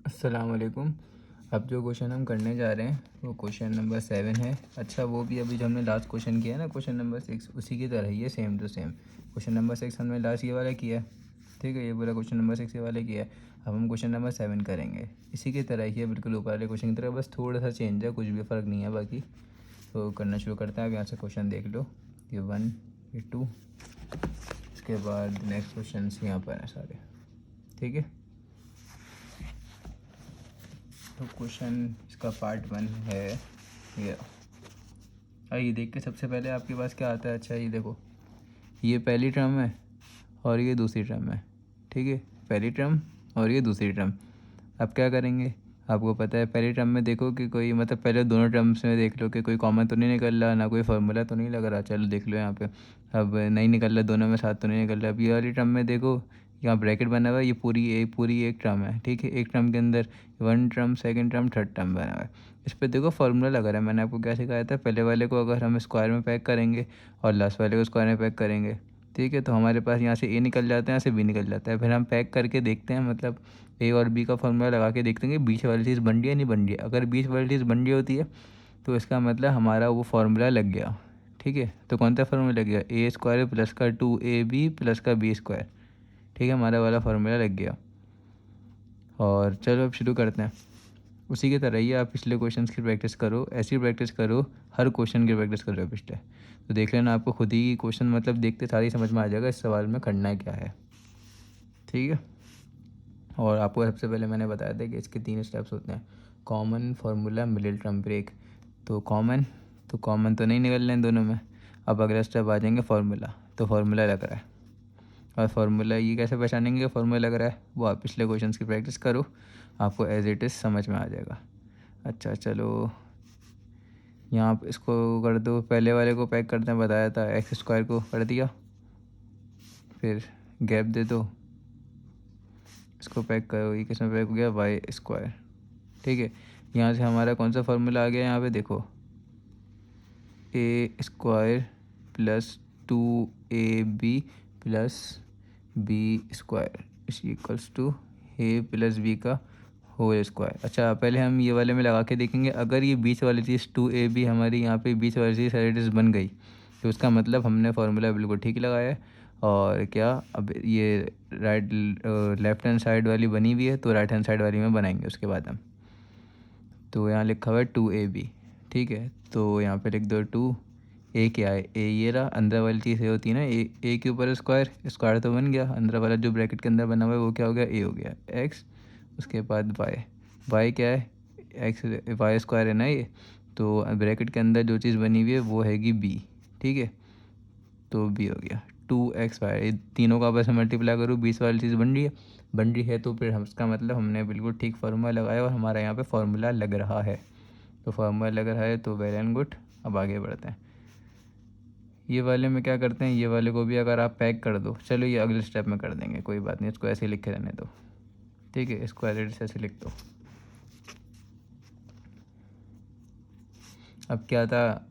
अस्सलाम वालेकुम। अब जो क्वेश्चन हम करने जा रहे हैं वो क्वेश्चन नंबर 7 है। अच्छा, वो भी अभी जो हमने लास्ट क्वेश्चन किया ना क्वेश्चन नंबर 6, उसी की तरह ही है, same to same. Question number 6 हमने लास्ट ये वाला किया है, ठीक है, ये पूरा क्वेश्चन नंबर 6 ये वाला किया है। अब हम क्वेश्चन नंबर 7 करेंगे, इसी की तरह ही है, बिल्कुल ऊपर वाले क्वेश्चन की तरह, बस थोड़ा सा चेंज है, कुछ भी फ़र्क नहीं है बाकी। तो करना शुरू करते हैं। अब यहाँ से क्वेश्चन देख लो, ये 1, ये 2, इसके बाद नेक्स्ट क्वेश्चन यहाँ पर हैं सारे, ठीक है। तो क्वेश्चन इसका पार्ट 1 है ये। आइए देख के सबसे पहले आपके पास क्या आता है। अच्छा, ये देखो, ये पहली टर्म है और ये दूसरी टर्म है, ठीक है, पहली टर्म और ये दूसरी टर्म। अब क्या करेंगे, आपको पता है पहली टर्म में देखो कि कोई, मतलब पहले दोनों टर्म्स में देख लो कि कोई कॉमन तो नहीं निकल रहा, ना कोई फार्मूला तो नहीं लग रहा। चलो देख लो यहाँ पे, अब नहीं निकल रहा, दोनों में साथ तो नहीं निकल रहा। अब ये वाली टर्म में देखो, यहाँ ब्रैकेट बना हुआ है, ये पूरी एक टर्म है, ठीक है। एक टर्म के अंदर 1 term, second term, third term बना हुआ है। इस पर देखो फार्मूला लगा रहा है। मैंने आपको क्या सिखाया था, पहले वाले को अगर हम स्क्वायर में पैक करेंगे और लास्ट वाले को स्क्वायर में पैक करेंगे, ठीक है, तो हमारे पास यहाँ से ए निकल जाता है, यहाँ से बी निकल जाता है। फिर हम पैक करके देखते हैं, मतलब ए और बी का फार्मूला लगा के देखते हैं कि बीच वाली चीज़ बन रही है नहीं बन रही है। अगर बीच वाली चीज़ बन रही होती है तो इसका मतलब हमारा वो फार्मूला लग गया, ठीक है। तो कौन सा फार्मूला लग गया, ए स्क्वायर प्लस का 2ab प्लस का बी स्क्वायर, ठीक है, हमारा वाला फार्मूला लग गया। और चलो अब शुरू करते हैं। उसी की तरह ही आप पिछले क्वेश्चंस की प्रैक्टिस करो, ऐसी प्रैक्टिस करो, हर क्वेश्चन की प्रैक्टिस करो पिछले, तो देख लेना आपको खुद ही क्वेश्चन मतलब देखते सारी समझ में आ जाएगा इस सवाल में करना क्या है, ठीक है। और आपको सबसे पहले मैंने बताया था कि इसके 3 स्टेप्स होते हैं, common, formula, middle term break. तो कॉमन तो नहीं निकल रहे हैं दोनों में। अब अगला स्टेप आ जाएंगे फार्मूला, तो फार्मूला लग रहा है, और फार्मूला ये कैसे पहचानेंगे कि फार्मूला लग रहा है, वो आप पिछले क्वेश्चन की प्रैक्टिस करो, आपको एज इट इज़ समझ में आ जाएगा। अच्छा चलो, यहाँ पे इसको कर दो, पहले वाले को पैक करते हैं, बताया था, एक्स स्क्वायर को कर दिया, फिर गैप दे दो, इसको पैक करो, ये किस में पैक हो गया, वाई स्क्वायर, ठीक है। यहाँ से हमारा कौन सा फार्मूला आ गया, यहाँ पे देखो, a square plus 2ab plus b square is equals to A plus B का होल स्क्वायर। अच्छा, पहले हम ये वाले में लगा के देखेंगे, अगर ये बीच वाली चीज़ 2ab हमारी यहाँ पे बीच वाली चीज़ साइड बन गई तो उसका मतलब हमने फार्मूला बिल्कुल ठीक लगाया है। और क्या, अब ये लेफ्ट हैंड साइड वाली बनी हुई है तो राइट हैंड साइड वाली में बनाएंगे उसके बाद हम। तो यहाँ लिखा हुआ है 2ab, ठीक है, तो यहाँ पे लिख दो 2, ए क्या है, ए ये रहा, अंदर वाली चीज़ ये होती है ना, ए के ऊपर स्क्वायर, स्क्वायर तो बन गया, अंदर वाला जो ब्रैकेट के अंदर बना हुआ है वो क्या हो गया, ए हो गया, एक्स, उसके बाद वाई, वाई क्या है, एक्स, वाई स्क्वायर है ना ये, तो ब्रैकेट के अंदर जो चीज़ बनी हुई है वो हैगी बी, ठीक है, तो बी हो गया 2xy, तीनों का आपस में मल्टीप्लाई करूँ, 20 वाली चीज़ बन रही है तो फिर हम, इसका मतलब हमने बिल्कुल ठीक फार्मूला लगाया और हमारा यहाँ पे फार्मूला लग रहा है। तो फार्मूला लग रहा है तो वेल एंड गुड। अब आगे बढ़ते हैं, ये वाले में क्या करते हैं, ये वाले को भी अगर आप पैक कर दो, चलो ये अगले स्टेप में कर देंगे, कोई बात नहीं, इसको ऐसे ही लिख के रहने दो, ठीक है, इसको एज ऐसे लिख दो। अब क्या था,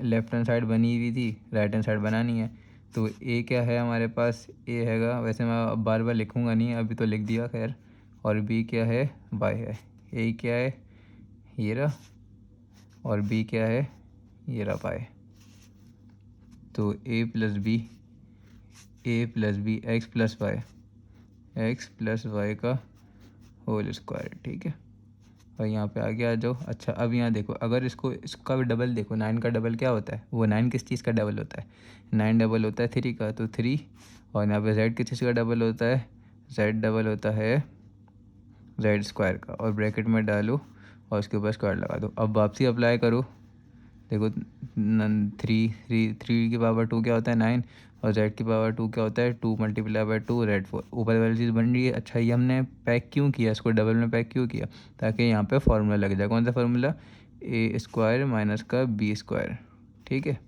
लेफ्ट हैंड साइड बनी हुई थी, राइट हैंड साइड बनानी है, तो ए क्या है हमारे पास, ए हैगा, वैसे मैं अब बार बार लिखूँगा नहीं, अभी तो लिख दिया खैर, और बी क्या है, वाई है, ए क्या है, ये रहा, और बी क्या है, ये रहा वाई। तो a plus b x plus y का होल स्क्वायर, ठीक है। और यहाँ पे आगे आ जाओ। अच्छा, अब यहाँ देखो, अगर इसका भी डबल देखो, 9 का डबल क्या होता है, वो 9 किस चीज़ का डबल होता है, 9 डबल होता है 3 का, तो 3, और यहाँ पे z किस चीज़ का डबल होता है, z डबल होता है z स्क्वायर का, और ब्रैकेट में डालो और उसके ऊपर स्क्वायर लगा दो। अब वापसी अप्लाई करो, देखो, 3 की पावर 2 क्या होता है 9, और z की पावर 2 क्या होता है 2 मल्टीप्लाई बाई 2 रेड 4, ऊपर वाली चीज़ बन रही है। अच्छा, ये हमने पैक क्यों किया, इसको डबल में पैक क्यों किया, ताकि यहाँ पे फार्मूला लग जाए, कौन सा फार्मूला, ए स्क्वायर माइनस का बी स्क्वायर, ठीक है।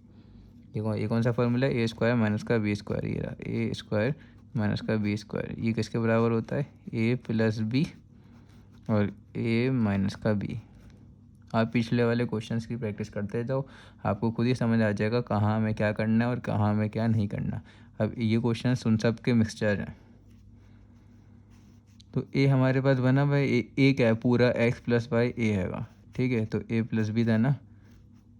ये कौन सा फार्मूला है, ए स्क्वायर माइनस का बी स्क्वायर, ये रहा, ए स्क्वायर माइनस का बी स्क्वायर, ये किसके बराबर होता है, ए प्लस बी और ए माइनस का बी। आप पिछले वाले क्वेश्चंस की प्रैक्टिस करते जाओ, आपको खुद ही समझ आ जाएगा कहाँ हमें क्या करना है और कहाँ हमें क्या नहीं करना। अब ये क्वेश्चन उन सब के मिक्सचर हैं, तो ए हमारे पास बना भाई, ए क्या है, पूरा एक्स प्लस वाई ए हैगा, ठीक है। तो ए प्लस बी था ना,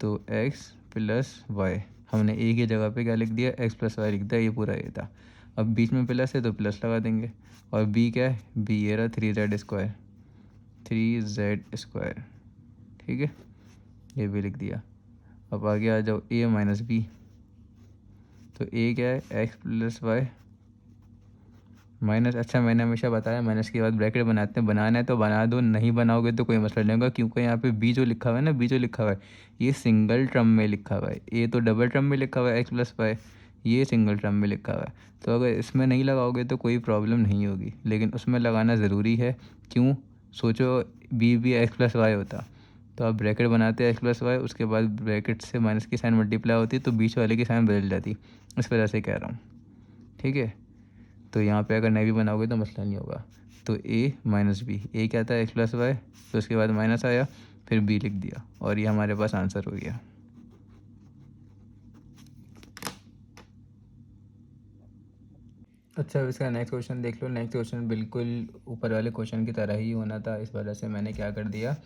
तो एक्स प्लस वाई, हमने ए की जगह पे क्या लिख दिया, एक्स प्लस वाई लिख दिया, ये पूरा ए था। अब बीच में प्लस है तो प्लस लगा देंगे, और बी क्या है, बी ये रहा 3z², 3z², ठीक है, ये भी लिख दिया। अब आगे आ जाओ ए माइनस बी, तो ए क्या है, एक्स प्लस वाई माइनस, अच्छा मैंने हमेशा बताया माइनस के बाद ब्रैकेट बनाते हैं, बनाना है तो बना दो, नहीं बनाओगे तो कोई मसला नहीं होगा, क्योंकि यहाँ पे बी जो लिखा हुआ है ना, बी जो लिखा हुआ है ये सिंगल टर्म में लिखा हुआ है, ए तो डबल टर्म में लिखा हुआ है एक्स प्लस वाई, ये सिंगल टर्म में लिखा हुआ है। तो अगर इसमें नहीं लगाओगे तो कोई प्रॉब्लम नहीं होगी, लेकिन उसमें लगाना ज़रूरी है। क्यों, सोचो बी भी एक्स प्लस वाई होता, तो आप ब्रैकेट बनाते हैं एक्स प्लस वाई, उसके बाद ब्रैकेट से माइनस की साइन मल्टीप्लाई होती तो बीच वाले की साइन बदल जाती, इस वजह से कह रहा हूँ, ठीक है। तो यहाँ पे अगर नहीं भी बनाओगे तो मसला नहीं होगा। तो ए माइनस बी, ए क्या था, एक्स प्लस वाई, तो उसके बाद माइनस आया, फिर बी लिख दिया, और ये हमारे पास आंसर हो गया। अच्छा, अब इसका नेक्स्ट क्वेश्चन देख लो। नेक्स्ट क्वेश्चन बिल्कुल ऊपर वाले क्वेश्चन की तरह ही होना था, इस वजह से मैंने क्या कर दिया,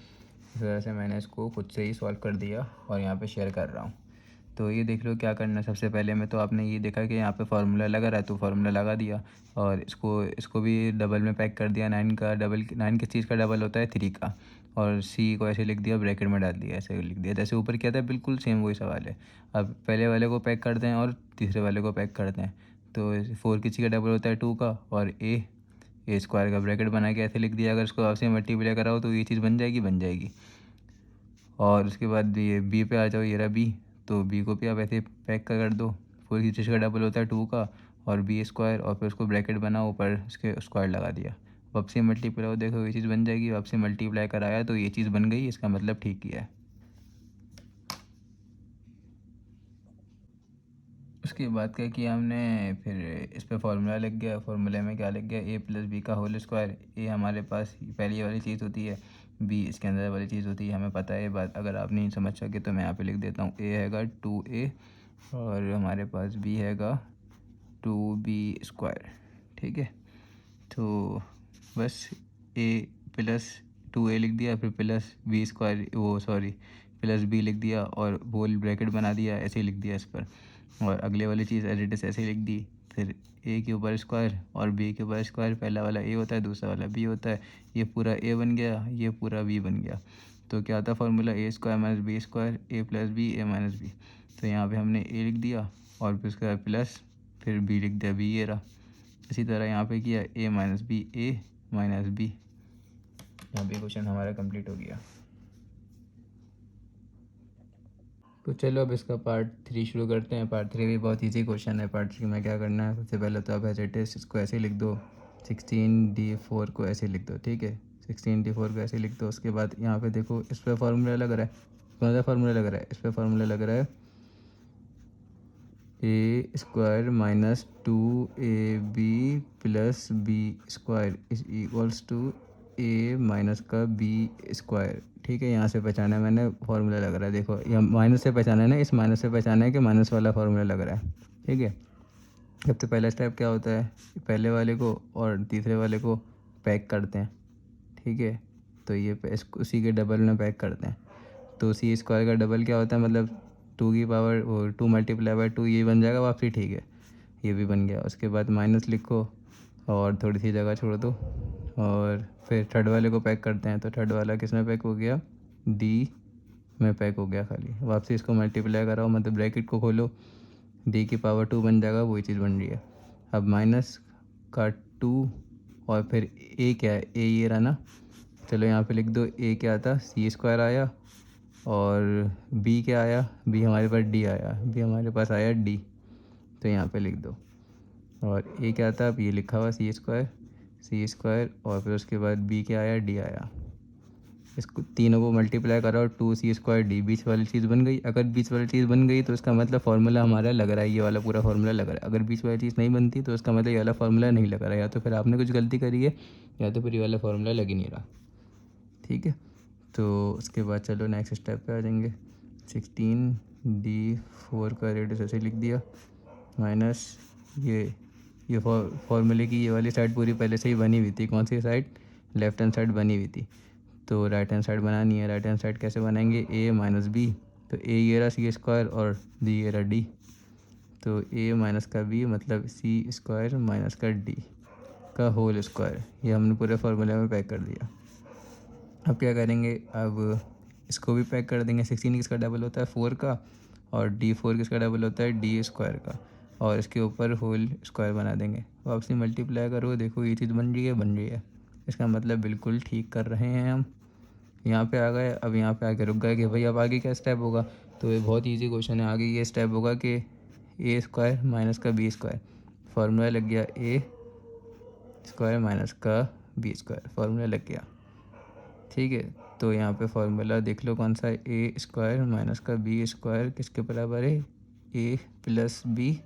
इस वजह से मैंने इसको खुद से ही सॉल्व कर दिया और यहाँ पे शेयर कर रहा हूँ। तो ये देख लो क्या करना है। सबसे पहले में तो आपने ये देखा कि यहाँ पे फार्मूला लगा रहा है, तो फार्मूला लगा दिया, और इसको भी डबल में पैक कर दिया। 9 का डबल, 9 किस चीज़ का डबल होता है, 3 का, और सी को ऐसे लिख दिया, ब्रैकेट में डाल दिया, ऐसे लिख दिया जैसे ऊपर किया था, बिल्कुल सेम वही सवाल है। अब पहले वाले को पैक करते हैं और तीसरे वाले को पैक करते हैं। तो 4 किस चीज़ का डबल होता है, 2 का, और ए स्क्वायर का ब्रैकेट बना के ऐसे लिख दिया। अगर इसको आपसे मल्टीप्लाई कराओ तो ये चीज़ बन जाएगी। और उसके बाद ये बी पे आ जाओ, ये रहा बी, तो बी को भी आप ऐसे पैक कर दो। 4 की चीज़ का डबल होता है 2 का, और बी स्क्वायर, और फिर उसको ब्रैकेट बनाओ, ऊपर उसके स्क्वायर लगा दिया। वापसी मल्टीप्लाई हो, देखो ये चीज़ बन जाएगी। वापसी मल्टीप्लाई कराया तो ये चीज़ बन गई, इसका मतलब ठीक किया है। उसके बाद क्या किया हमने, फिर इस पे फार्मूला लग गया। फार्मूले में क्या लग गया, ए प्लस बी का होल स्क्वायर। ए हमारे पास पहली वाली चीज़ होती है, बी इसके अंदर वाली चीज़ होती है, हमें पता है ये बात। अगर आप नहीं समझ सके तो मैं यहाँ पे लिख देता हूँ, ए हैगा 2a, और हमारे पास बी हैगा 2b², ठीक है। तो बस ए प्लस 2a लिख दिया, फिर प्लस b², वो सॉरी प्लस b लिख दिया, और होल ब्रैकेट बना दिया, ऐसे ही लिख दिया इस पर। और अगले वाली चीज़ एज इट इज़ ऐसे ही लिख दी। फिर ए के ऊपर स्क्वायर और बी के ऊपर स्क्वायर, पहला वाला ए होता है, दूसरा वाला बी होता है, ये पूरा ए बन गया, ये पूरा बी बन गया। तो क्या आता फार्मूला, ए स्क्वायर माइनस बी स्क्वायर, ए प्लस बी, ए माइनस बी। तो यहाँ पे हमने ए लिख दिया, और फिर उसके बाद प्लस, फिर बी लिख दिया, बी ये रहा। इसी तरह यहाँ पे किया, ए माइनस बी, ए माइनस बी। यहाँ पे क्वेश्चन हमारा कंप्लीट हो गया। तो चलो अब इसका पार्ट 3 शुरू करते हैं। पार्ट 3 भी बहुत इजी क्वेश्चन है। पार्ट 3 में क्या करना है, सबसे पहले तो आप एज इट इज़ इसको ऐसे लिख दो, 16d4 को ऐसे लिख दो, ठीक है। 16d4 को ऐसे लिख दो। उसके बाद यहाँ पे देखो, इस पर फार्मूला लग रहा है, कौन सा फार्मूला लग रहा है, इस पर फार्मूला लग रहा है ए square minus 2ab plus b square is equals to A minus का बी स्क्वायर, ठीक है। यहाँ से पहचाना है मैंने, फार्मूला लग रहा है, देखो यहाँ माइनस से पहचाना है ना, इस माइनस से पहचाना है कि माइनस वाला फार्मूला लग रहा है, ठीक है। सबसे पहला स्टेप क्या होता है, पहले वाले को और तीसरे वाले को पैक करते हैं, ठीक है। तो ये उसी के डबल में पैक करते हैं। तो सी स्क्वायर का डबल क्या होता है, मतलब 2 की पावर, वो 2 मल्टीप्लाई बाय 2, ये बन जाएगा वापसी, ठीक है, ये भी बन गया। उसके बाद माइनस लिखो और थोड़ी सी जगह छोड़ दो, और फिर थर्ड वाले को पैक करते हैं। तो थर्ड वाला किस में पैक हो गया, डी में पैक हो गया खाली। वापसी इसको मल्टीप्लाई कराओ, मतलब ब्रैकेट को खोलो, डी की पावर 2 बन जाएगा, वही चीज़ बन रही है। अब माइनस का 2, और फिर ए क्या है, ए ये रहा ना, चलो यहाँ पे लिख दो, ए क्या था, सी स्क्वायर आया, और बी क्या आया, बी हमारे पास डी आया, बी हमारे पास आया डी, तो यहाँ पे लिख दो। और ए क्या था, अब ये लिखा हुआ सी स्क्वायर, और फिर उसके बाद बी क्या आया, डी आया। इसको तीनों को मल्टीप्लाई करो, 2c² डी, बीच वाली चीज़ बन गई। अगर बीच वाली चीज़ बन गई तो इसका मतलब फार्मूला हमारा लग रहा है, ये वाला पूरा फार्मूला लग रहा है। अगर बीच वाली चीज़ नहीं बनती तो इसका मतलब ये वाला फार्मूला नहीं लग रहा है, या तो फिर आपने कुछ गलती करी है, या तो फिर ये वाला फार्मूला लग ही नहीं रहा, ठीक है। तो उसके बाद चलो नेक्स्ट स्टेप पे आ जाएंगे। 16d4 का रेडियस ऐसे लिख दिया, माइनस ये ये फॉर्मूले की ये वाली साइड पूरी पहले से ही बनी हुई थी। कौन सी साइड? लेफ्ट हैंड साइड बनी हुई थी। तो राइट हैंड साइड बनानी है। राइट हैंड साइड कैसे बनाएंगे? ए माइनस बी। तो ए ये रहा सी स्क्वायर और डी ये रहा डी। तो ए माइनस का बी मतलब सी स्क्वायर माइनस का डी का होल स्क्वायर। ये हमने पूरे फार्मूले में पैक कर दिया। अब क्या करेंगे? अब इसको भी पैक कर देंगे। 16 किसका डबल होता है? 4 का। और D4 किसका डबल होता है? डी स्क्वायर का। और इसके ऊपर होल स्क्वायर बना देंगे। वापसी मल्टीप्लाई करो, देखो ये चीज़ बन रही है, बन रही है। इसका मतलब बिल्कुल ठीक कर रहे हैं हम। यहाँ पे आ गए। अब यहाँ पे आके रुक गए कि भाई अब आगे क्या स्टेप होगा। तो ये बहुत इजी क्वेश्चन है। आगे ये स्टेप होगा कि ए स्क्वायर माइनस का बी स्क्वायर। फार्मूला लग गया ए स्क्वायर माइनस का बी स्क्वायर। फार्मूला लग गया। ठीक है, तो यहाँ पे फार्मूला देख लो कौन सा है। ए स्क्वायर माइनस का बी स्क्वायर किसके बराबर है? ए प्लस बी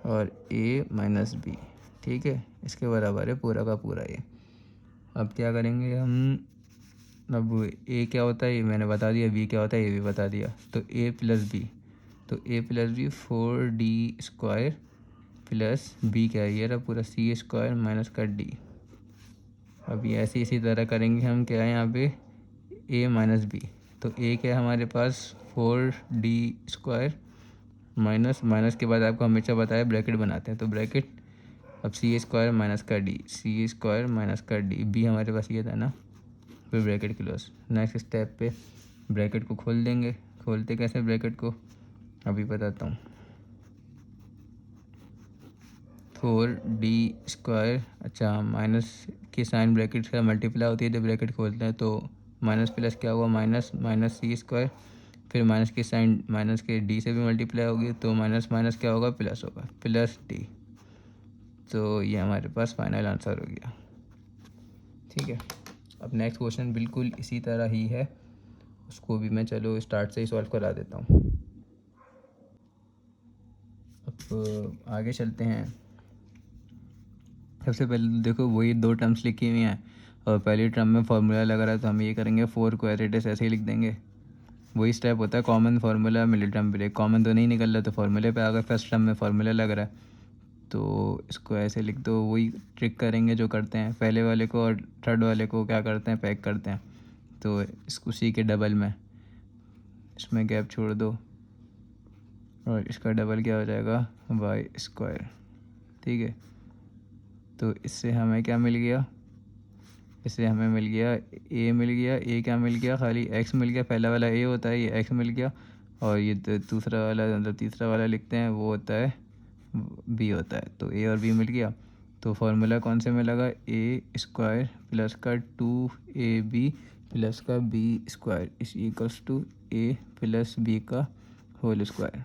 और ए माइनस बी। ठीक है, इसके बराबर है पूरा का पूरा ये। अब क्या करेंगे हम? अब ए क्या होता है ये मैंने बता दिया, बी क्या होता है ये भी बता दिया। तो ए प्लस बी, तो a plus b 4D square plus b क्या है? ये रहा पूरा सी स्क्वायर माइनस का डी। अब ये ऐसे इसी तरह करेंगे हम। क्या है यहाँ पे? ए माइनस बी। तो ए क्या है हमारे पास? 4D स्क्वायर माइनस माइनस के बाद आपको हमेशा बताया ब्रैकेट बनाते हैं, तो ब्रैकेट। अब सी स्क्वायर माइनस का डी, सी स्क्वायर माइनस का डी, बी हमारे पास ये था ना, फिर ब्रैकेट क्लोज। नेक्स्ट स्टेप पे ब्रैकेट को खोल देंगे। खोलते कैसे ब्रैकेट को? अभी बताता हूँ। 4D स्क्वायर, अच्छा माइनस की साइन ब्रैकेट का मल्टीप्लाई होती है जब ब्रैकेट खोलते हैं, तो माइनस प्लस क्या हुआ? माइनस माइनस सी स्क्वायर, फिर माइनस की साइन माइनस के डी से भी मल्टीप्लाई होगी, तो माइनस माइनस क्या होगा? प्लस होगा, प्लस डी। तो ये हमारे पास फाइनल आंसर हो गया। ठीक है, अब नेक्स्ट क्वेश्चन बिल्कुल इसी तरह ही है, उसको भी मैं चलो स्टार्ट से ही सॉल्व करा देता हूँ। अब आगे चलते हैं। सबसे पहले तो देखो वही दो टर्म्स लिखी हुई हैं और पहली टर्म में फार्मूला लग रहा है, तो हम ये करेंगे 4 को एज इट इज़ ऐसे ही लिख देंगे। वही स्टेप होता है common formula middle term break. Common तो नहीं निकल रहा तो फार्मूले पे आ गए। फर्स्ट टर्म में फार्मूला लग रहा है तो इसको ऐसे लिख दो। वही ट्रिक करेंगे जो करते हैं, पहले वाले को और थर्ड वाले को क्या करते हैं? पैक करते हैं। तो इसको सी के डबल में इसमें गैप छोड़ दो और इसका डबल क्या हो जाएगा? Y square. ठीक है, तो इससे हमें क्या मिल गया? इससे हमें मिल गया ए मिल गया। ए क्या मिल गया? खाली एक्स मिल गया। पहला वाला ए होता है, ये एक्स मिल गया। और ये दूसरा वाला मतलब तीसरा वाला लिखते हैं, वो होता है बी होता है। तो ए और बी मिल गया। तो फार्मूला कौन से में लगा? ए स्क्वायर प्लस का 2AB प्लस का B square is equals to A plus B का होल स्क्वायर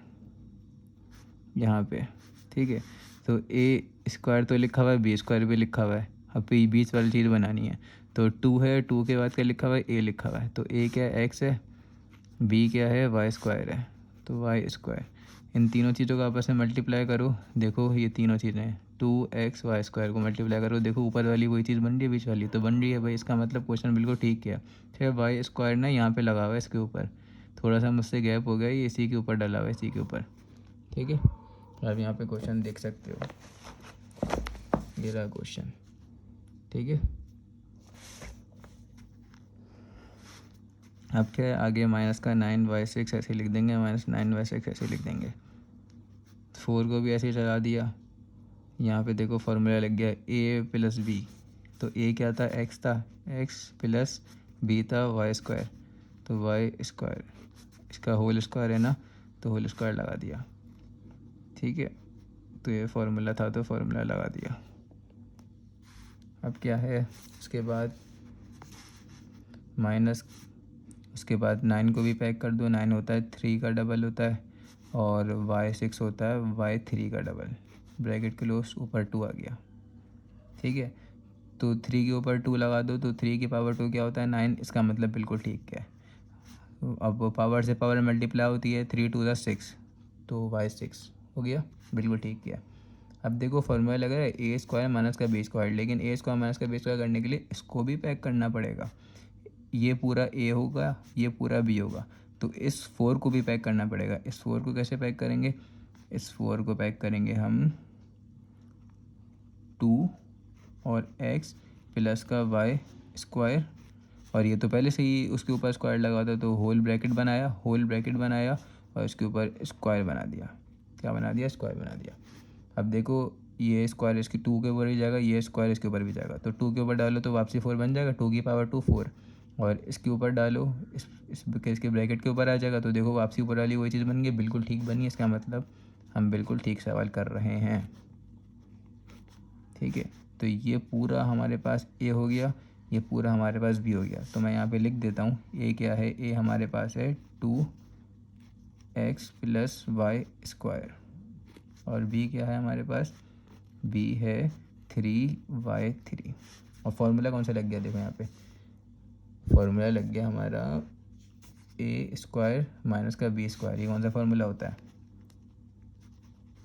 यहाँ पे। ठीक है, तो ए स्क्वायर तो लिखा हुआ है, बी स्क्वायर भी लिखा हुआ है। अब बीच वाली चीज़ बनानी है, तो 2 है, 2 के बाद क्या लिखा हुआ है? ए लिखा हुआ है। तो ए क्या है? एक्स है। बी क्या है? वाई स्क्वायर है। तो वाई स्क्वायर, इन तीनों चीज़ों को आपस में मल्टीप्लाई करो। देखो ये तीनों चीज़ें हैं, 2x वाई स्क्वायर को मल्टीप्लाई करो। देखो ऊपर वाली वही चीज़ बन रही है, बीच वाली तो बन रही है भाई। इसका मतलब क्वेश्चन बिल्कुल ठीक किया। फिर वाई स्क्वायर ना यहाँ पे लगा हुआ है इसके ऊपर, थोड़ा सा मुझसे गैप हो गया, ये इसी के ऊपर डला हुआ है, इसी के ऊपर। ठीक है, आप यहाँ पे क्वेश्चन देख सकते हो, ये रहा क्वेश्चन। ठीक है, अब क्या है आगे? माइनस का 9/6 ऐसे लिख देंगे, -9/6 ऐसे लिख देंगे। 4 को भी ऐसे ही चला दिया। यहाँ पे देखो फार्मूला लग गया ए प्लस बी। तो ए क्या था? एक्स था, एक्स प्लस बी था वाई स्क्वायर। तो वाई स्क्वायर, इसका होल स्क्वायर है ना, तो होल स्क्वायर लगा दिया। ठीक है, तो ये फार्मूला था तो फार्मूला लगा दिया। अब क्या है उसके बाद? माइनस, उसके बाद 9 को भी पैक कर दो। 9 होता है 3 का डबल होता है और y6 होता है y3 का डबल। ब्रैकेट क्लोज, ऊपर 2 आ गया। ठीक है, तो 3 के ऊपर 2 लगा दो, तो 3 की पावर 2 क्या होता है? 9। इसका मतलब बिल्कुल ठीक है। तो अब पावर से पावर मल्टीप्लाई होती है, 3 2 6, तो y6 हो गया। बिल्कुल ठीक किया। अब देखो फॉर्मूला लगा है ए स्क्वायर माइनस का बी स्क्वायर, लेकिन ए स्क्वायर माइनस का बी स्क्वायर करने के लिए इसको भी पैक करना पड़ेगा। ये पूरा ए होगा, ये पूरा बी होगा, तो इस 4 को भी पैक करना पड़ेगा। इस 4 को कैसे पैक करेंगे? इस 4 को पैक करेंगे हम 2 और x प्लस का y स्क्वायर, और ये तो पहले से ही उसके ऊपर स्क्वायर लगा था तो होल ब्रैकेट बनाया और इसके ऊपर स्क्वायर बना दिया। क्या बना दिया? स्क्वायर बना दिया। अब देखो ये स्क्वायर इसकी 2 के ऊपर भी जाएगा, ये स्क्वायर इसके ऊपर भी जाएगा, तो 2 के ऊपर डालो तो वापसी 4 बन जाएगा, 2 की पावर 2 4, और इसके ऊपर डालो इसके ब्रैकेट के ऊपर आ जाएगा, तो देखो वापसी ऊपर वाली वही चीज़ बन गई, बिल्कुल ठीक बनी। इसका मतलब हम बिल्कुल ठीक सवाल कर रहे हैं। ठीक है, तो ये पूरा हमारे पास ए हो गया, ये पूरा हमारे पास बी हो गया। तो मैं यहाँ पे लिख देता हूँ ए क्या है। ए हमारे पास है 2x प्लस वाई स्क्वायर, और बी क्या है हमारे पास? बी है 3y3। और फॉर्मूला कौन सा लग गया? देखो यहाँ पे फॉर्मूला लग गया हमारा ए स्क्वायर माइनस का बी स्क्वायर। ये कौन सा फॉर्मूला होता है?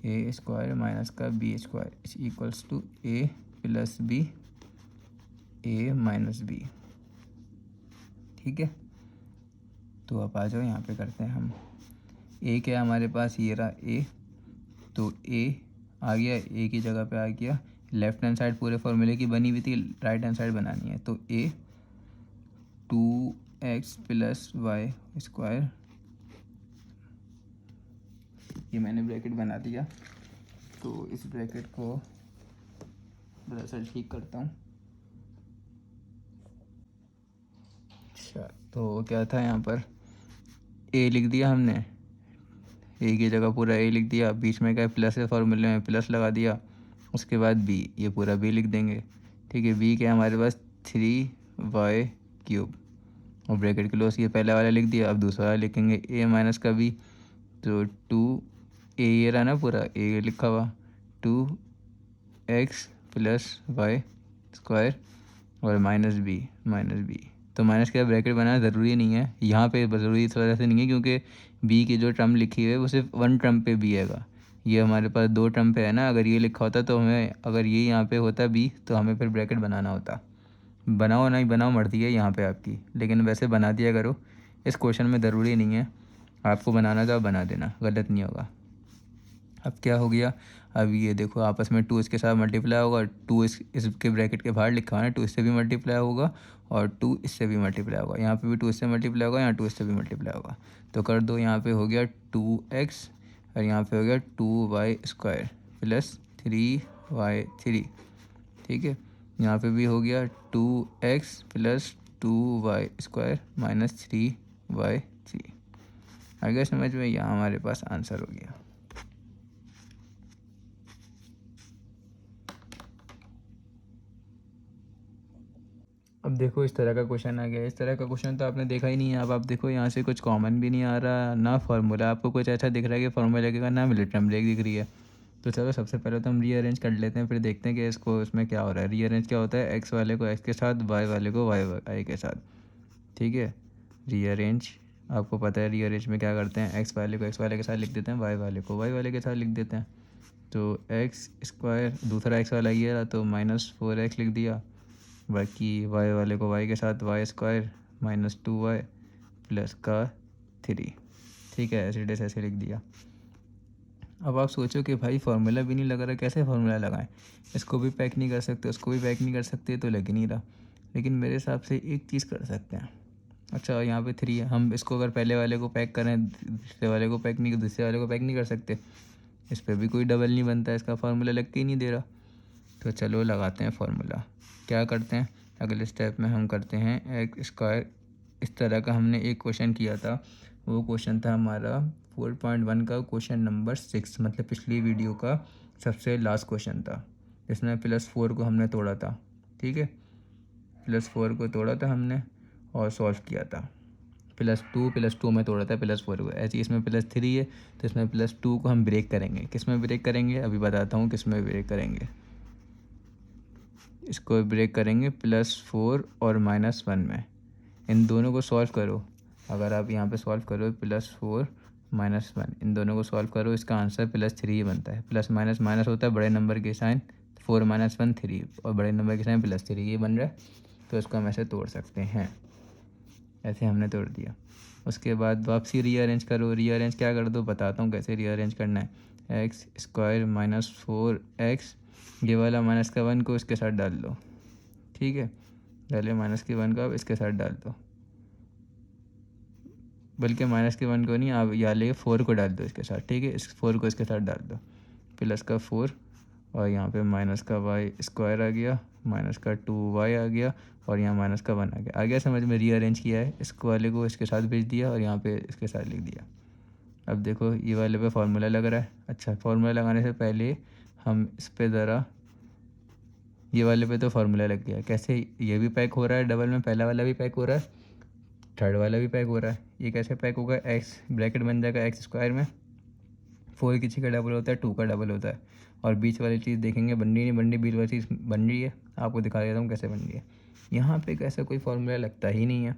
ए स्क्वायर माइनस का B square is equals to A plus B, A minus B. ठीक है, तो अब आ जाओ यहाँ पे करते हैं हम। ए क्या है हमारे पास? ये रहा ए, तो ए आ गया, ए की जगह पे आ गया। लेफ्ट हैंड साइड पूरे फॉर्मूले की बनी हुई थी, राइट हैंड साइड बनानी है, तो ए 2x प्लस वाई स्क्वायर, ये मैंने ब्रैकेट बना दिया। तो इस ब्रैकेट को दरअसल ठीक करता हूँ। अच्छा, तो क्या था यहाँ पर? ए लिख दिया हमने, ए की जगह पूरा ए लिख दिया, बीच में क्या है? प्लस है, फॉर्मूले में प्लस लगा दिया। उसके बाद बी, ये पूरा बी लिख देंगे। ठीक है, बी क्या है हमारे पास? 3y3, और ब्रैकेट क्लोज, ये पहला वाला लिख दिया। अब दूसरा वाला लिखेंगे ए माइनस का बी, तो 2 ए, ये रहा ना पूरा ए लिखा हुआ, 2x प्लस वाई स्क्वायर और माइनस बी। तो माइनस का ब्रैकेट बनाना ज़रूरी नहीं है यहाँ पे, ज़रूरी इस वजह से नहीं है क्योंकि बी की जो टर्म लिखी हुई है वो सिर्फ 1 टर्म पे बी आएगा। ये हमारे पास 2 टर्म पे है ना, अगर ये लिखा होता तो हमें, अगर ये यहाँ पे होता बी तो हमें फिर ब्रैकेट बनाना होता। बनाओ नहीं बनाओ मर्जी है यहाँ पे आपकी, लेकिन वैसे बना दिया करो। इस क्वेश्चन में ज़रूरी नहीं है, आपको बनाना तो आप बना देना, गलत नहीं होगा। अब क्या हो गया? अब ये देखो आपस में 2 इसके साथ मल्टीप्लाई होगा, 2 इसके ब्रैकेट के बाहर लिखा है ना, 2 इससे भी मल्टीप्लाई होगा और 2 इससे भी मल्टीप्लाई होगा। यहाँ पे भी 2 इससे मल्टीप्लाई होगा, यहाँ 2 इससे भी मल्टीप्लाई होगा। तो कर दो, यहाँ पे हो गया 2x और यहाँ पे हो गया 2y स्क्वायर प्लस 3y3। ठीक है, यहाँ पे भी हो गया 2x plus 2y square minus 3y3। आ गया समझ में? यहाँ हमारे पास आंसर हो गया। अब देखो इस तरह का क्वेश्चन आ गया। इस तरह का क्वेश्चन तो आपने देखा ही नहीं है। अब आप देखो यहाँ से कुछ कॉमन भी नहीं आ रहा ना, फार्मूला आपको कुछ ऐसा दिख रहा है कि फार्मूला के ना मिलिट टर्म ब्रेक दिख रही है। तो चलो सबसे पहले तो हम रीअरेंज कर लेते हैं, फिर देखते हैं कि इसको इसमें क्या हो रहा है। रीअरेंज क्या होता है? एक्स वाले को एक्स के साथ, वाई वाले को वाई के साथ। ठीक है, रीअरेंज आपको पता है रीअरेंज में क्या करते हैं? एक्स वाले को एक्स वाले के साथ लिख देते हैं, वाई वाले को वाई वाले के साथ लिख देते हैं। तो एक्स स्क्वायर, दूसरा एक्स वाला ये रहा तो -4x लिख दिया, बाकी वाई वाले को वाई के साथ वाई स्क्वायर -2y प्लस का 3। ठीक है, ऐसे डेस ऐसे लिख दिया। अब आप सोचो कि भाई फार्मूला भी नहीं लग रहा, कैसे फार्मूला लगाएं? इसको भी पैक नहीं कर सकते, उसको भी पैक नहीं कर सकते, तो लग ही नहीं रहा। लेकिन मेरे हिसाब से एक चीज़ कर सकते हैं। अच्छा, यहाँ पे 3 है, हम इसको अगर पहले वाले को पैक करें, दूसरे वाले को पैक नहीं, दूसरे वाले को पैक नहीं कर सकते, इस पर भी कोई डबल नहीं बनता, इसका फार्मूला लग के ही नहीं दे रहा। तो चलो लगाते हैं फार्मूला। क्या करते हैं अगले स्टेप में? हम करते हैं एक्स स्क्वायर। इस तरह का हमने एक क्वेश्चन किया था, वो क्वेश्चन था हमारा 4.1 का क्वेश्चन नंबर 6, मतलब पिछली वीडियो का सबसे लास्ट क्वेश्चन था, जिसमें +4 को हमने तोड़ा था। ठीक है, +4 को तोड़ा था हमने और सॉल्व किया था। +2 में तोड़ा था +4 को। ऐसे इसमें +3 है तो इसमें +2 को हम ब्रेक करेंगे। किस में ब्रेक करेंगे? अभी बताता हूँ किस में ब्रेक करेंगे। इसको ब्रेक करेंगे +4 और -1 में। इन दोनों को सॉल्व करो। अगर आप यहाँ पे सॉल्व करो +4 -1, इन दोनों को सॉल्व करो, इसका आंसर +3 ही बनता है। प्लस माइनस माइनस होता है, बड़े नंबर के साइन 4 - 1 3, और बड़े नंबर के साइन +3 ये बन रहा है। तो इसको हम ऐसे तोड़ सकते हैं। ऐसे हमने तोड़ दिया। उसके बाद वापसी रीअरेंज करो। रीअरेंज क्या कर दो, बताता हूँ कैसे रीअरेंज करना है। एक्स स्क्वायर -4x ये वाला माइनस का 1 को इसके साथ डाल दो, ठीक है। पहले माइनस के 1 को आप इसके साथ डाल दो, बल्कि माइनस के 1 को नहीं, आप यहाँ ले 4 को डाल दो इसके साथ, ठीक है। इस 4 को इसके साथ डाल दो, प्लस का 4 और यहाँ पे माइनस का वाई स्क्वायर आ गया, माइनस का 2y आ गया और यहाँ माइनस का 1 आ गया समझ में। रीअरेंज किया है, इसको वाले को इसके साथ भेज दिया और यहाँ पे इसके साथ लिख दिया। अब देखो ये वाले पे फार्मूला लग रहा है। अच्छा, फार्मूला लगाने से पहले हम इस पे ज़रा, ये वाले पे तो फार्मूला लग गया। कैसे? ये भी पैक हो रहा है डबल में, पहला वाला भी पैक हो रहा है, थर्ड वाला भी पैक हो रहा है। ये कैसे पैक होगा? एक्स ब्रैकेट बन जाएगा एक्स स्क्वायर में, 4 किसी का डबल होता है, 2 का डबल होता है। और बीच वाली चीज़ देखेंगे बन रही नहीं बन रही, बीच वाली चीज़ बन रही है। आपको दिखा देता हूँ कैसे बन रही है। यहाँ पे कैसा कोई फार्मूला लगता ही नहीं है।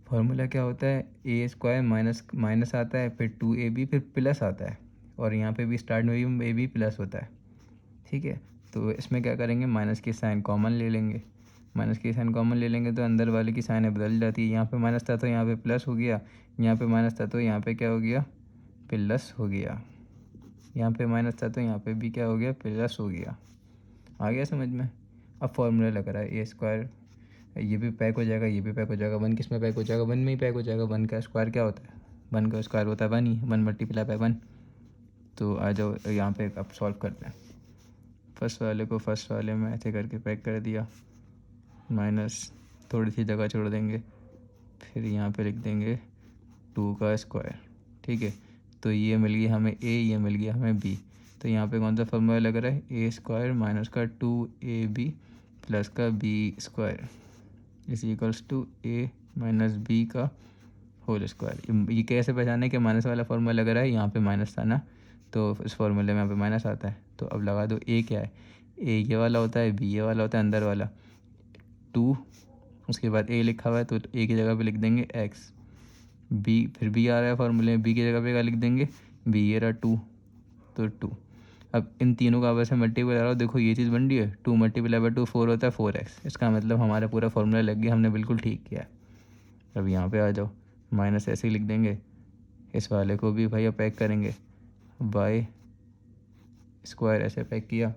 फार्मूला क्या होता है? ए स्क्वायर माइनस आता है, फिर 2ab, फिर प्लस आता है, और यहाँ पे भी स्टार्ट में भी ab प्लस होता है, ठीक है। तो इसमें क्या करेंगे, माइनस की साइन कॉमन ले लेंगे। माइनस की साइन कॉमन ले लेंगे तो अंदर वाले की साइन बदल जाती है। यहाँ पे माइनस था तो यहाँ पे प्लस हो गया, यहाँ पे माइनस था तो यहाँ पे क्या हो गया, प्लस हो गया। यहाँ पे माइनस था तो यहाँ पे भी क्या हो गया, प्लस हो गया। आ गया समझ में? अब फॉर्मूला लग रहा है ए स्क्वायर, ये भी पैक हो जाएगा, ये भी पैक हो जाएगा। 1 किस में पैक हो जाएगा? 1 में ही पैक हो जाएगा। 1 का स्क्वायर क्या होता है? 1 का स्क्वायर होता है 1 ही, 1 मल्टीप्लाई बाय 1। तो आ जाओ यहाँ पे अब सॉल्व करते हैं। फर्स्ट वाले को फर्स्ट वाले में ऐसे करके पैक कर दिया, माइनस थोड़ी सी जगह छोड़ देंगे, फिर यहाँ पे लिख देंगे 2 का स्क्वायर, ठीक है। तो ये मिल गया हमें ए, ये मिल गया हमें बी। तो यहाँ पे कौन सा फॉर्मूला लग रहा है? ए स्क्वायर माइनस का 2ab प्लस का B square is equals to A minus B का होल स्क्वायर। ये कैसे पहचाने कि माइनस वाला फॉर्मूला लग रहा है? यहाँ पे माइनस था ना, तो इस फॉर्मूले में यहाँ पे माइनस आता है। तो अब लगा दो, ए क्या है? ए ये वाला होता है, बी ये वाला होता है, अंदर वाला 2, उसके बाद ए लिखा हुआ है तो ए की जगह पे लिख देंगे एक्स। बी, फिर बी आ रहा है फॉर्मूले में, बी की जगह पे क्या लिख देंगे? बी ये रहा 2, तो 2। अब इन तीनों का आपस में मल्टीप्लाई करो, देखो ये चीज़ बन रही है, 2 मल्टीप्लाई बाय 2 4 होता है 4x। इसका मतलब हमारा पूरा फॉर्मूला लग गया, हमने बिल्कुल ठीक किया है। अब यहाँ पे आ जाओ, माइनस ऐसे ही लिख देंगे, इस वाले को भी भैया पैक करेंगे, वाई स्क्वायर ऐसे पैक किया,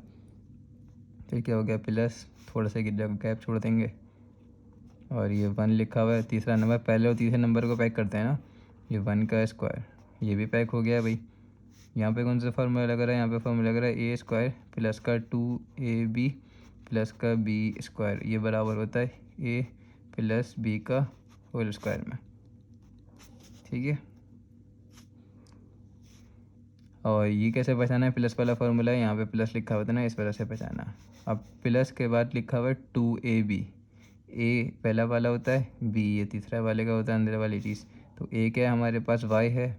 फिर क्या हो गया, प्लस थोड़ा सा गैप छोड़ देंगे, और ये 1 लिखा हुआ है, तीसरा नंबर, पहले और तीसरे नंबर को पैक करते हैं ना, ये 1 का स्क्वायर, ये भी पैक हो गया भाई। यहाँ पे कौन सा फार्मूला लग रहा है? यहाँ पे फार्मूला लग रहा है ए स्क्वायर प्लस का 2ab प्लस का बी स्क्वायर, ये बराबर होता है ए प्लस बी का होल स्क्वायर में, ठीक है। और ये कैसे पहचाना है? प्लस वाला फार्मूला है, यहाँ पे प्लस लिखा हुआ था ना, इस वजह से पहचाना। अब प्लस के बाद लिखा हुआ है 2ab, ए पहला वाला होता है, बी ये तीसरा वाले का होता है, अंदर वाली चीज़। तो ए क्या है हमारे पास? वाई है,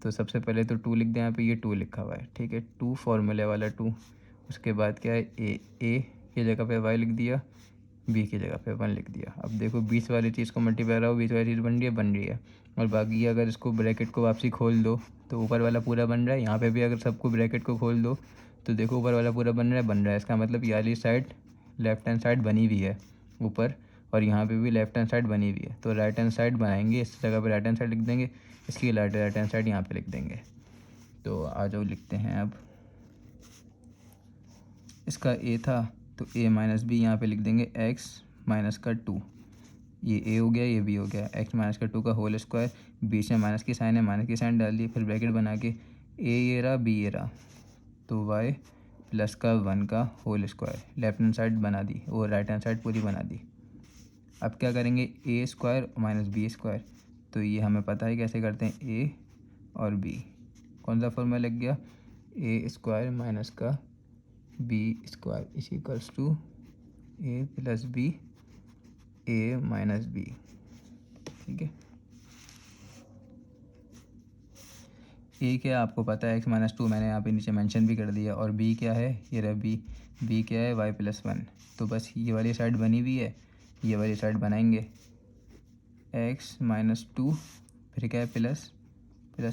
तो सबसे पहले तो 2 लिख दें, यहाँ पे ये 2 लिखा हुआ है, ठीक है, 2 फार्मूले वाला 2। उसके बाद क्या है, ए की जगह पे वाई लिख दिया, बी की जगह पे 1 लिख दिया। अब देखो बीच वाली चीज़ को मल्टीप्लाई रहा हो, बीच वाली चीज़ बन रही है। और बाकी अगर इसको ब्रैकेट को वापसी खोल दो तो ऊपर वाला पूरा बन रहा है। यहाँ पे भी अगर सबको ब्रैकेट को खोल दो तो देखो ऊपर वाला पूरा बन रहा है। इसका मतलब ये वाली साइड लेफ्ट हैंड साइड बनी हुई है ऊपर, और यहाँ पे भी लेफ्ट हैंड साइड बनी हुई है। तो राइट हैंड साइड बनाएंगे, इस जगह पे राइट हैंड साइड लिख देंगे, इसकी राइट हैंड साइड यहाँ पे लिख देंगे। तो आ जाओ लिखते हैं अब, इसका ए था तो ए माइनस बी यहाँ पे लिख देंगे एक्स माइनस का 2, ये ए हो गया, ये बी हो गया, एक्स माइनस का 2 का होल स्क्वायर, बीच में माइनस की साइन है, माइनस की साइन डाल दी, फिर ब्रैकेट बना के ए ये रहा, बी ये रहा, तो वाई प्लस का 1 का whole square, left hand side बना दी और राइट हैंड साइड पूरी बना दी। अब क्या करेंगे, ए स्क्वायर माइनस बी स्क्वायर, तो ये हमें पता है कैसे करते हैं, ए और बी, कौन सा फॉर्मूला लग गया, ए स्क्वायर माइनस का B square is equals to A plus B, A minus B, ठीक है। ए क्या आपको पता है, एक्स माइनस 2, मैंने यहाँ पे नीचे मेंशन भी कर दिया। और बी क्या है, ये रहा बी क्या है, वाई प्लस 1। तो बस ये वाली साइड बनी हुई है, ये वाली साइड बनाएंगे, एक्स माइनस 2, फिर क्या है प्लस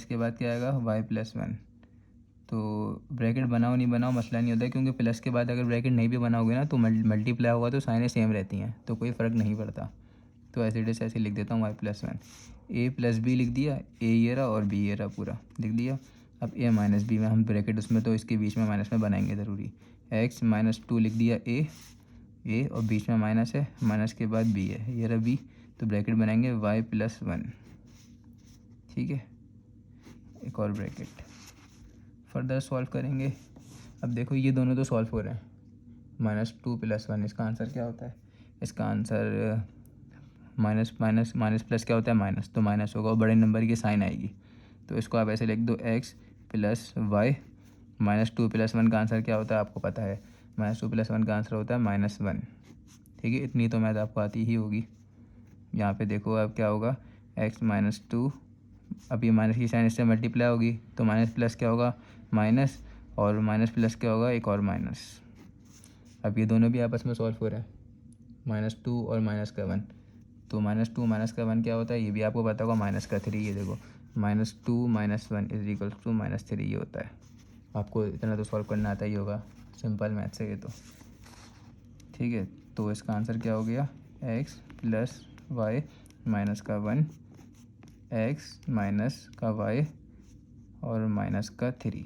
के बाद क्या आएगा, वाई प्लस 1। तो ब्रैकेट बनाओ नहीं बनाओ मसला नहीं होता, क्योंकि प्लस के बाद अगर ब्रैकेट नहीं भी बनाओगे ना तो मल्टीप्लाई होगा तो साइनें सेम रहती हैं, तो कोई फ़र्क नहीं पड़ता। तो ऐसे लिख देता हूँ वाई प्लस 1, ए प्लस बी लिख दिया, ए ये रहा और बी ये रहा पूरा लिख दिया। अब ए माइनस बी में हम ब्रैकेट उसमें तो इसके बीच में माइनस में बनाएंगे ज़रूरी। x माइनस 2 लिख दिया ए और बीच में माइनस है, माइनस के बाद बी है, ये रहा बी, तो ब्रैकेट बनाएंगे y प्लस 1। ठीक है, एक और ब्रैकेट। फर्दर सॉल्व करेंगे। अब देखो ये दोनों तो सॉल्व हो रहे हैं, -2 + 1, इसका आंसर क्या होता है? इसका answer minus minus minus plus क्या होता है? माइनस, तो माइनस होगा और बड़े नंबर की साइन आएगी, तो इसको आप ऐसे लिख दो x प्लस वाई। -2 + 1 का आंसर क्या होता है आपको पता है, -2 + 1 का आंसर होता है -1। ठीक है, इतनी तो मैथ आपको आती ही होगी। यहाँ पे देखो अब क्या होगा, x -2, अब ये माइनस की साइन इससे मल्टीप्लाई होगी तो माइनस प्लस क्या होगा, माइनस, और माइनस प्लस क्या होगा, एक और माइनस। अब ये दोनों भी आपस में सॉल्व हो रहे हैं, -2 और -1, तो -2 -1 क्या होता है ये भी आपको पता होगा, -3। ये देखो -2 - 1 = -3 ये होता है। आपको इतना तो सॉल्व करना आता ही होगा, सिंपल मैथ्स है ये तो। ठीक है, तो इसका आंसर क्या हो गया, x प्लस वाई माइनस का 1, x माइनस का y और माइनस का 3,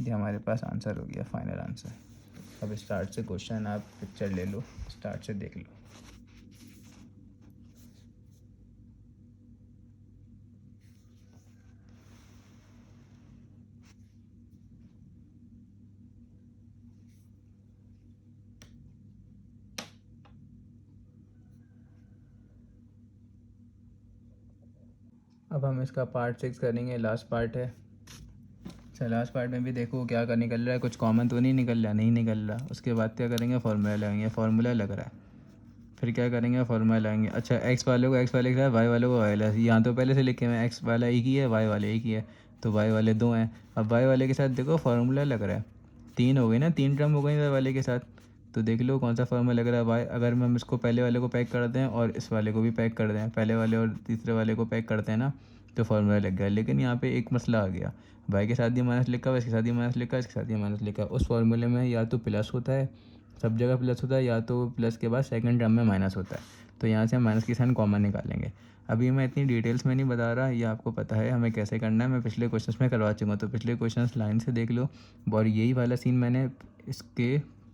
ये हमारे पास आंसर हो गया, फाइनल आंसर। अब स्टार्ट से क्वेश्चन आप पिक्चर ले लो, स्टार्ट से देख लो। अब हम इसका पार्ट 6 करेंगे, लास्ट पार्ट है। अच्छा, लास्ट पार्ट में भी देखो क्या कर निकल रहा है, कुछ कॉमन तो नहीं निकल रहा, नहीं निकल रहा। उसके बाद क्या करेंगे, फार्मूला लगाएंगे, फार्मूला लग रहा है, फिर क्या करेंगे, फार्मूला लगाएंगे। अच्छा, एक्स वाले को एक्स वाले के साथ वाई वाले को वाई वाले, यहाँ तो पहले से लिखे हुए हैं, एक्स वाला एक ही है, वाई वाले एक ही है, तो वाई वाले 2 हैं। अब वाई वाले के साथ देखो फार्मूला लग रहा है, 3 हो गई ना, 3 टर्म हो गई वाई वाले के साथ, तो देख लो कौन सा फार्मूला लग रहा है वाई। अगर हम इसको पहले वाले को पैक कर दें और इस वाले को भी पैक कर दें, पहले वाले और तीसरे वाले को पैक करते हैं ना, तो फार्मूला लग गया। लेकिन यहाँ पे एक मसला आ गया, वाई के साथ भी माइनस लिखा हुआ, इसके साथ भी माइनस लिखा है, इसके साथ भी माइनस लिखा है। उस फार्मूले में या तो प्लस होता है, सब जगह प्लस होता है, या तो प्लस के बाद सेकंड टर्म में माइनस होता है, तो यहाँ से हम माइनस की साइन कॉमन निकालेंगे। अभी मैं इतनी डिटेल्स में नहीं बता रहा, ये आपको पता है हमें कैसे करना है, मैं पिछले क्वेश्चंस में करवा चुका हूँ, तो पिछले क्वेश्चंस लाइन से देख लो। और यही वाला सीन मैंने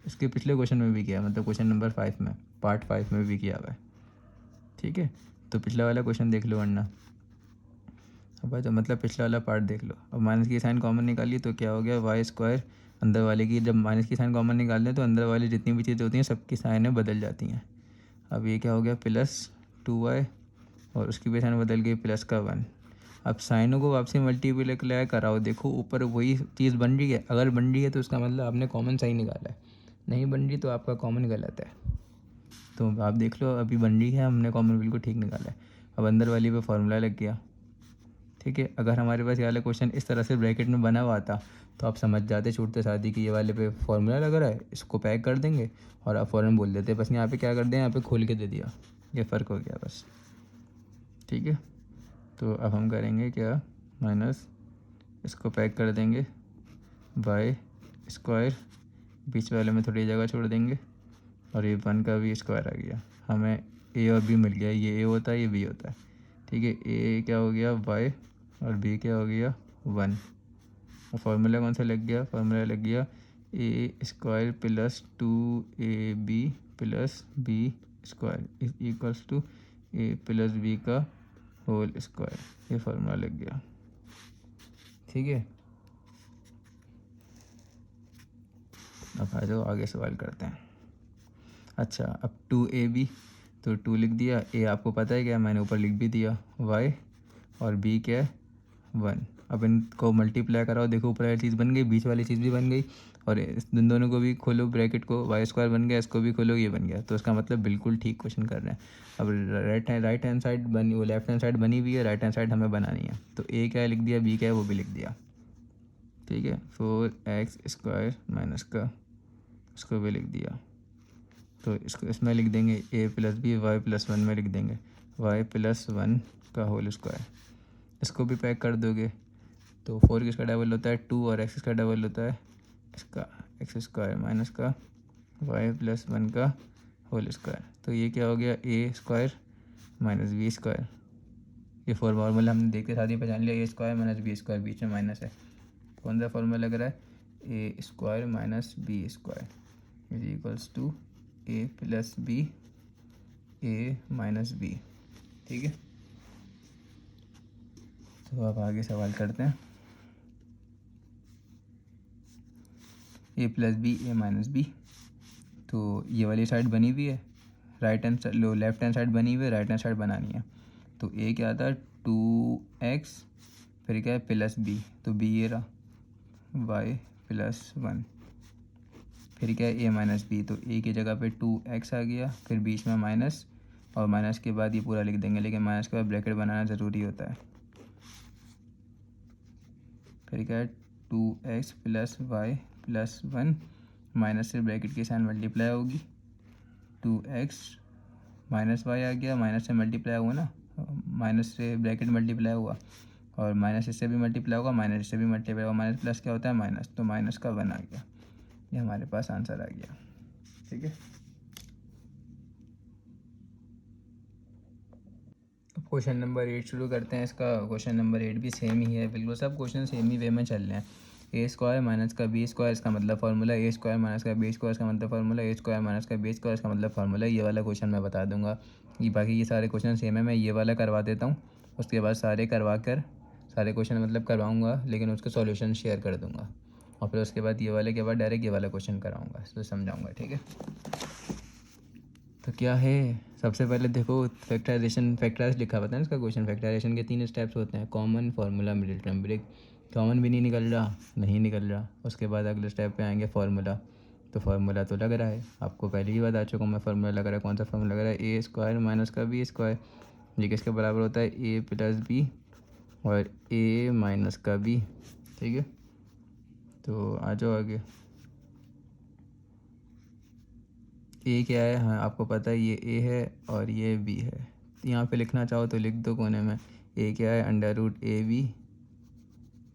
इसके पिछले क्वेश्चन में भी किया, मतलब क्वेश्चन नंबर 5 में, पार्ट 5 में भी किया हुआ है। ठीक है, तो पिछला वाला क्वेश्चन देख लो वरना, अब तो मतलब पिछला वाला पार्ट देख लो। अब माइनस की साइन कॉमन निकालिए तो क्या हो गया, y², अंदर वाले की जब माइनस की साइन कॉमन निकाल दें तो अंदर वाली जितनी भी चीज़ें होती हैं सबकी साइनें बदल जाती हैं। अब ये क्या हो गया, +2y, और उसकी भी साइन बदल गई +1। अब साइनों को वापसी मल्टीप्लाई कराओ, देखो ऊपर वही चीज़ बन रही है, अगर बन रही है तो उसका मतलब आपने कॉमन सही निकाला है, नहीं बन रही तो आपका कॉमन गलत है। तो आप देख लो, अभी बन रही है, हमने कॉमन बिल्कुल ठीक निकाला है। अब अंदर वाली पे फॉर्मूला लग गया। ठीक है, अगर हमारे पास ये वाला क्वेश्चन इस तरह से ब्रैकेट में बना हुआ था तो आप समझ जाते छूटते शादी कि ये वाले पे फॉर्मूला लग रहा है, इसको पैक कर देंगे और आप फ़ौरन बोल देते, बस यहाँ पे क्या कर दें, यहाँ पे खोल के दे दिया, ये फ़र्क हो गया बस। ठीक है, तो अब हम करेंगे क्या, माइनस, इसको पैक कर देंगे, y², बीच वाले में थोड़ी जगह छोड़ देंगे, और ये 1 का भी स्क्वायर आ गया, हमें a और b मिल गया, ये a होता है, ये b होता है। ठीक है, a क्या हो गया, y, और b क्या हो गया, 1। और फार्मूला कौन सा लग गया, फार्मूला लग गया a² + 2ab + b² = a + b का होल स्क्वायर, ये फार्मूला लग गया। ठीक है, अब आ जाओ आगे सवाल करते हैं। अच्छा, अब 2ab, तो 2 लिख दिया, a आपको पता है क्या, मैंने ऊपर लिख भी दिया, y, और b क्या है, 1। अब इनको मल्टीप्लाई कराओ, देखो ऊपर वाली चीज़ बन गई, बीच वाली चीज़ भी बन गई, और इन दोनों को भी खोलो, ब्रैकेट को, y² बन गया, इसको भी खोलो, ये बन गया, तो इसका मतलब बिल्कुल ठीक क्वेश्चन कर रहे हैं। अब राइट हैंड साइड बनी, वो लेफ्ट हैंड साइड बनी हुई है, राइट हैंड साइड हमें बनानी है, तो a क्या है लिख दिया, b क्या है वो भी लिख दिया। ठीक है, 4x² माइनस का, इसको भी लिख दिया, तो इसको इसमें लिख देंगे a + b y + 1 में लिख देंगे y + 1 का होल स्क्वायर। इसको भी पैक कर दोगे तो 4 किसका डबल होता है, 2, और x का डबल होता है इसका x² माइनस का y + 1 का होल स्क्वायर। तो ये क्या हो गया, a² माइनस b²। ये फॉर्मूला हमने देख के साथ ही पहचान लिया, a² माइनस b², बीच में माइनस है, कौन सा फॉर्मूला लग रहा है, ए square minus b square is equals to A plus B A minus B. ठीक है, तो अब आगे सवाल करते हैं। A plus B A minus b, तो ये वाली साइड बनी हुई है, राइट हैंड साइड लो लेफ्ट हैंड साइड बनी हुई है, राइट हैंड साइड बनानी है। तो ए क्या था 2x, फिर क्या है प्लस बी, तो बी ये रहा y प्लस 1, फिर क्या है ए माइनस बी, तो ए की जगह पे 2x आ गया, फिर बीच में माइनस, और माइनस के बाद ये पूरा लिख देंगे, लेकिन माइनस के बाद ब्रैकेट बनाना ज़रूरी होता है। फिर क्या है 2x plus Y plus 1, minus से ब्रैकेट के साथ मल्टीप्लाई होगी, 2x माइनस वाई आ गया, माइनस से मल्टीप्लाई हुआ ना, माइनस से ब्रैकेट मल्टीप्लाई हुआ, और माइनस इससे भी मल्टीप्लाई होगा, माइनस इससे भी मल्टीप्लाई होगा, माइनस प्लस क्या होता है माइनस, तो माइनस का 1 आ गया, ये हमारे पास आंसर आ गया। ठीक है, अब क्वेश्चन नंबर 8 शुरू करते हैं। इसका क्वेश्चन नंबर 8 भी सेम ही है, बिल्कुल सब क्वेश्चन सेम ही वे में चल रहे हैं। ए स्क्वायर माइनस का बी स्क्वायर, इसका मतलब फार्मूला ए स्क्वायर माइनस का बी स्क्वायर, इसका मतलब फार्मूला ए स्क्वायर माइनस का बी स्क्वायर, इसका मतलब फार्मूला। ये वाला क्वेश्चन मैं बता दूंगा, ये बाकी ये सारे क्वेश्चन सेम है। मैं ये वाला करवा देता हूँ, उसके बाद सारे करवा कर सारे क्वेश्चन मतलब करवाऊँगा, लेकिन उसके सॉल्यूशन शेयर कर दूँगा, और फिर उसके बाद ये वाले के बाद डायरेक्ट ये वाला क्वेश्चन कराऊँगा, तो समझाऊँगा। ठीक है, तो क्या है, सबसे पहले देखो फैक्टराइजेशन, फैक्टराइज लिखा हुआ था ना इसका क्वेश्चन। फैक्टराइजेशन के 3 स्टेप्स होते हैं, common, formula, middle term break. Common भी नहीं निकल रहा, नहीं निकल रहा, उसके बाद अगले स्टेप पे आएंगे फार्मूला। तो फार्मूला तो लग रहा है, आपको पहले ही बता चुका हूँ मैं, फार्मूला लग रहा है। कौन सा फार्मूला लग रहा है, ए स्क्वायर माइनस का बी स्क्वायर, ये किसके बराबर होता है, ए प्लस बी और ए माइनस का बी। ठीक है, तो आ जाओ आगे। ए क्या है, हाँ आपको पता है, ये ए है और ये बी है, यहाँ पे लिखना चाहो तो लिख दो कोने में। ए क्या है, अंडर रूट ए बी,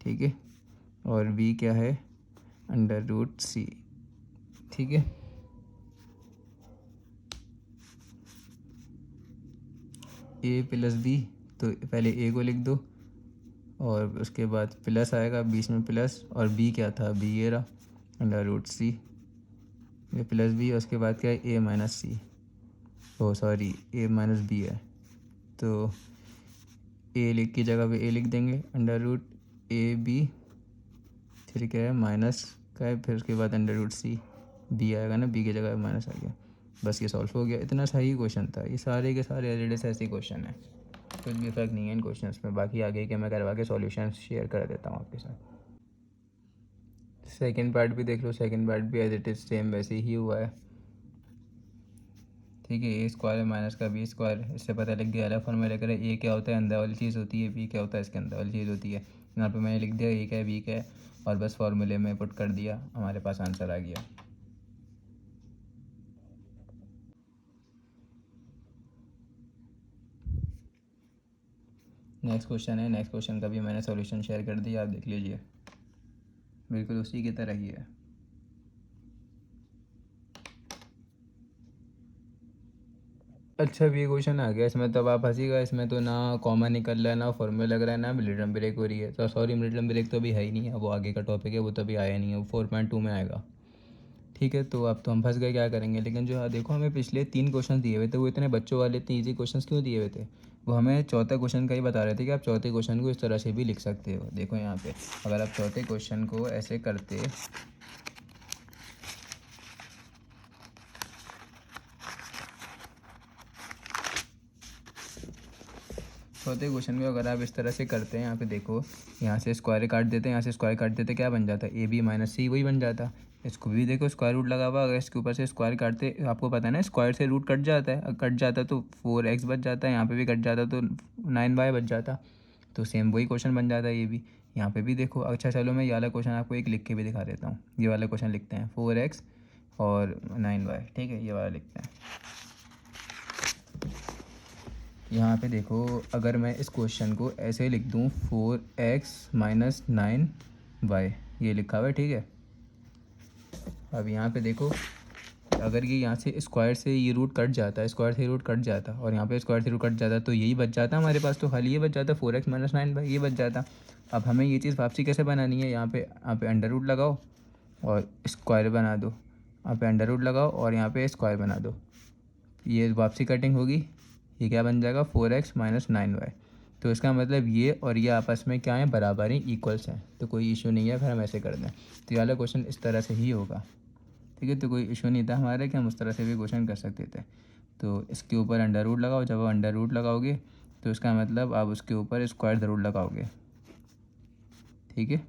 ठीक है, और बी क्या है, अंडर रूट सी। ठीक है, ए प्लस बी, तो पहले ए को लिख दो, और उसके बाद प्लस आएगा बीच में प्लस, और बी क्या था, बी ये रहा अंडर रूट सी, ये प्लस बी, उसके बाद क्या है ए माइनस सी, ओ सॉरी ए माइनस बी है, तो ए लिख की जगह पे ए लिख देंगे, अंडर रूट ए बी, फिर क्या है माइनस का है, फिर उसके बाद अंडर रूट सी, बी आएगा ना, बी की जगह माइनस आ गया, बस ये सॉल्व हो गया। इतना सही क्वेश्चन था, ये सारे के सारे एलरेडी ऐसे क्वेश्चन है, कुछ भी फर्क नहीं है इन क्वेश्चन में। बाकी आगे के मैं करवा के सॉल्यूशन शेयर कर देता हूँ आपके साथ। सेकेंड पार्ट भी देख लो, सेकेंड पार्ट भी एज इट इज़ सेम वैसे ही हुआ है। ठीक है, ए स्क्वायर माइनस का बी स्क्वायर, इससे पता लग गया अलग फॉर्मूला करे, ए क्या होता है अंदर वाली चीज़ होती है, बी क्या होता है इसके अंदर वाली चीज़ होती है। यहाँ पे मैंने लिख दिया ए क्या है बी क्या है, और बस फार्मूले में पुट कर दिया, हमारे पास आंसर आ गया। नेक्स्ट क्वेश्चन है, नेक्स्ट क्वेश्चन का भी मैंने सॉल्यूशन शेयर कर दिया, आप देख लीजिए, बिल्कुल उसी की तरह ही है। अच्छा भी क्वेश्चन आ गया इसमें, तब आप हंसीगा, इसमें तो ना कॉमन निकल रहा है, ना फॉर्मूला लग रहा है, ना मिड ब्रेक हो रही है। तो सॉरी, मिड ब्रेक तो अभी है ही नहीं है, वो आगे का टॉपिक है, वो तो अभी आया नहीं है, वो 4.2 में आएगा। ठीक है, तो अब तो हम फंस गए, क्या करेंगे। लेकिन जो देखो हमें पिछले 3 क्वेश्चन दिए हुए थे, वो इतने बच्चों वाले इतने ईजी क्वेश्चन क्यों दिए हुए थे, वो हमें चौथे क्वेश्चन का ही बता रहे थे कि आप चौथे क्वेश्चन को इस तरह से भी लिख सकते हो। देखो यहाँ पे अगर आप चौथे क्वेश्चन को ऐसे करते, चौथे क्वेश्चन को अगर आप इस तरह से करते हैं, यहाँ पे देखो, यहाँ से स्क्वायर काट देते हैं, यहाँ से स्क्वायर काट देते, क्या बन जाता है, ए बी माइनस सी, वही बन जाता। इसको भी देखो स्क्वायर रूट लगा हुआ, अगर इसके ऊपर से स्क्वायर काटते, आपको पता है ना स्क्वायर से रूट कट जाता है, कट जाता तो 4x बच जाता है, यहाँ पे भी कट जाता तो 9y बच जाता, तो सेम वही क्वेश्चन बन जाता है ये भी। यहाँ पे भी देखो, अच्छा चलो मैं ये वाला क्वेश्चन आपको एक लिख के भी दिखा देता हूँ। ये वाला क्वेश्चन लिखते हैं, 4x और 9y, ठीक है, ये वाला लिखते हैं। यहाँ पे देखो, अगर मैं इस क्वेश्चन को ऐसे लिख दूँ 4x माइनस 9y, ये लिखा हुआ है, ठीक है। अब यहाँ पे देखो, अगर ये यहाँ से स्क्वायर से ये रूट कट जाता है, स्क्वायर से रूट कट जाता, और यहाँ पे स्क्वायर से रूट कट जाता, तो यही बच जाता हमारे पास, तो खाली ये बच जाता 4x माइनस 9y, ये बच जाता। अब हमें ये चीज़ वापसी कैसे बनानी है, यहाँ पे अंडर रूट लगाओ और स्क्वायर बना दो, यहाँ पे अंडर रूट लगाओ और यहाँ पे स्क्वायर बना दो, ये वापसी कटिंग होगी, ये क्या बन जाएगा 4x - 9y। तो इसका मतलब ये और ये आपस में क्या है, बराबर ही इक्वल्स हैं, तो कोई इशू नहीं है, फिर हम ऐसे कर दें। तो ये वाला क्वेश्चन इस तरह से ही होगा, ठीक है। तो कोई इशू नहीं था हमारे कि हम उस तरह से भी क्वेश्चन कर सकते थे। तो इसके ऊपर अंडर रूट लगाओ, जब आप अंडर रूट लगाओगे तो इसका मतलब आप उसके ऊपर स्क्वायर ज़रूर लगाओगे, ठीक है।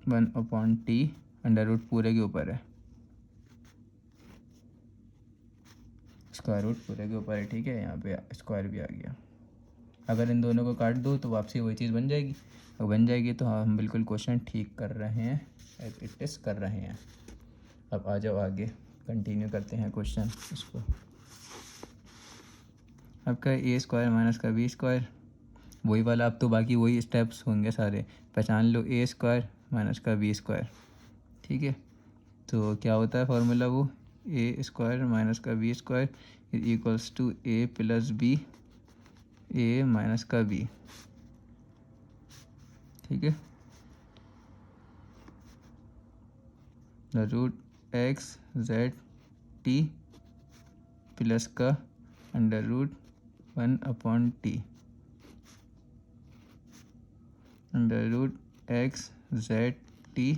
1/t अंडर रूट पूरे के ऊपर है, स्क्वायर रूट पूरे के ऊपर है, ठीक है। यहाँ पे स्क्वायर भी आ गया। अगर इन दोनों को काट दो तो वापसी वही चीज़ बन जाएगी। अगर बन जाएगी तो हाँ, हम बिल्कुल क्वेश्चन ठीक कर रहे हैं, एज इट इज़ कर रहे हैं। अब आ जाओ आगे, कंटिन्यू करते हैं क्वेश्चन इसको। आपका ए स्क्वायर माइनस का बी स्क्वायर, वही वाला, अब तो बाकी वही स्टेप्स होंगे सारे, पहचान लो। ए स्क्वायर माइनस का बी स्क्वायर, ठीक है। तो क्या होता है फार्मूला, वो ए स्क्वायर माइनस का B square is equals to A plus B, A minus का बी, ठीक है। Root x z t plus का under root 1/t, under root x z t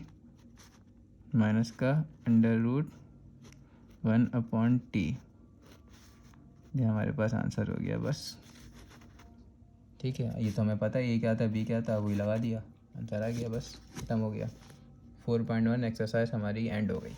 minus का अंडर रूट 1/t। ये हमारे पास answer हो गया बस, ठीक है। ये तो हमें पता है ए क्या था बी क्या था, वही लगा दिया, आंसर आ गया, बस खत्म हो गया। 4.1 एक्सरसाइज हमारी एंड हो गई।